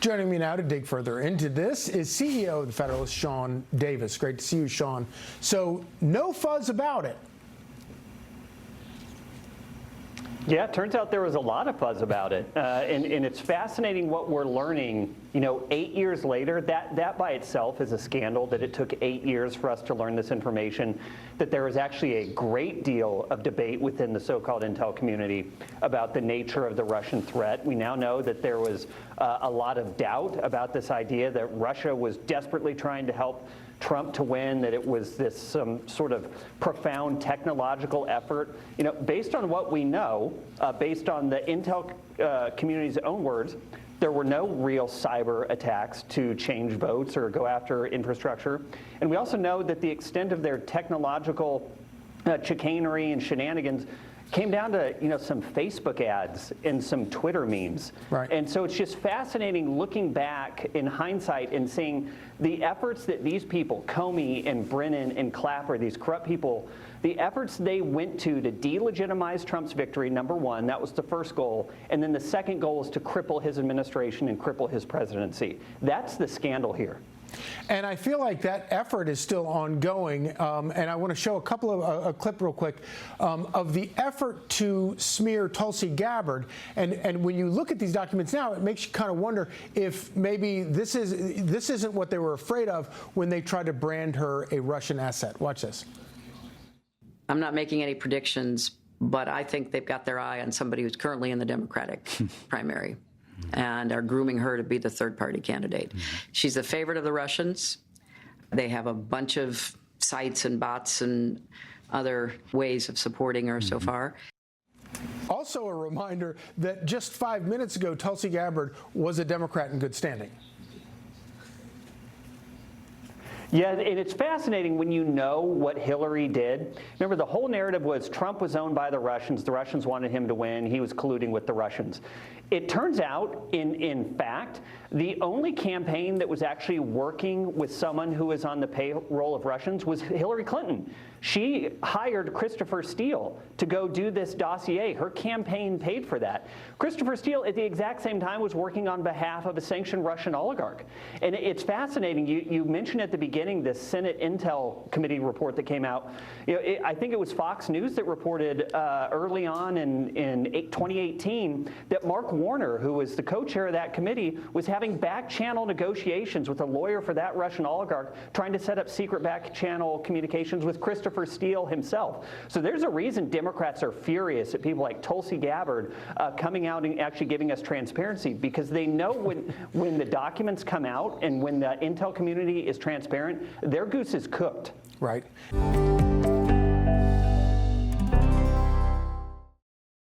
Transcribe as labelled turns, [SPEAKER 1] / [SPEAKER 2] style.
[SPEAKER 1] Joining me now to dig further into this is CEO of the Federalist, Sean Davis. Great to see you, Sean. So, no fuzz about it.
[SPEAKER 2] Yeah, it turns out there was a lot of fuzz about it. And it's fascinating what we're learning, 8 years later. That by itself is a scandal, that it took 8 years for us to learn this information, that there was actually a great deal of debate within the so-called intel community about the nature of the Russian threat. We now know that there was a lot of doubt about this idea that Russia was desperately trying to help Trump to win, that it was this sort of profound technological effort. Based on what we know, based on the intel community's own words, there were no real cyber attacks to change votes or go after infrastructure. And we also know that the extent of their technological chicanery and shenanigans came down to some Facebook ads and some Twitter memes.
[SPEAKER 1] Right.
[SPEAKER 2] And so it's just fascinating looking back in hindsight and seeing the efforts that these people, Comey and Brennan and Clapper, these corrupt people, the efforts they went to delegitimize Trump's victory, number one. That was the first goal. And then the second goal is to cripple his administration and cripple his presidency. That's the scandal here.
[SPEAKER 1] And I feel like that effort is still ongoing. And I want to show a clip real quick of the effort to smear Tulsi Gabbard. And when you look at these documents now, it makes you kind of wonder if maybe this isn't what they were afraid of when they tried to brand her a Russian asset. Watch this.
[SPEAKER 3] I'm not making any predictions, but I think they've got their eye on somebody who's currently in the Democratic primary and are grooming her to be the third-party candidate. She's a favorite of the Russians. They have a bunch of sites and bots and other ways of supporting her so far.
[SPEAKER 1] Also a reminder that just 5 minutes ago, Tulsi Gabbard was a Democrat in good standing.
[SPEAKER 2] Yeah, and it's fascinating when you know what Hillary did. Remember, the whole narrative was Trump was owned by the Russians wanted him to win, he was colluding with the Russians. It turns out, in fact, the only campaign that was actually working with someone who was on the payroll of Russians was Hillary Clinton. She hired Christopher Steele to go do this dossier. Her campaign paid for that. Christopher Steele, at the exact same time, was working on behalf of a sanctioned Russian oligarch. And it's fascinating. You mentioned at the beginning this Senate Intel Committee report that came out. I think it was Fox News that reported early on in 2018 that Mark Warner, who was the co-chair of that committee, was having back-channel negotiations with a lawyer for that Russian oligarch, trying to set up secret back-channel communications with Christopher Steele himself. So there's a reason Democrats are furious at people like Tulsi Gabbard coming out and actually giving us transparency, because they know when the documents come out and when the intel community is transparent, their goose is cooked.
[SPEAKER 1] Right.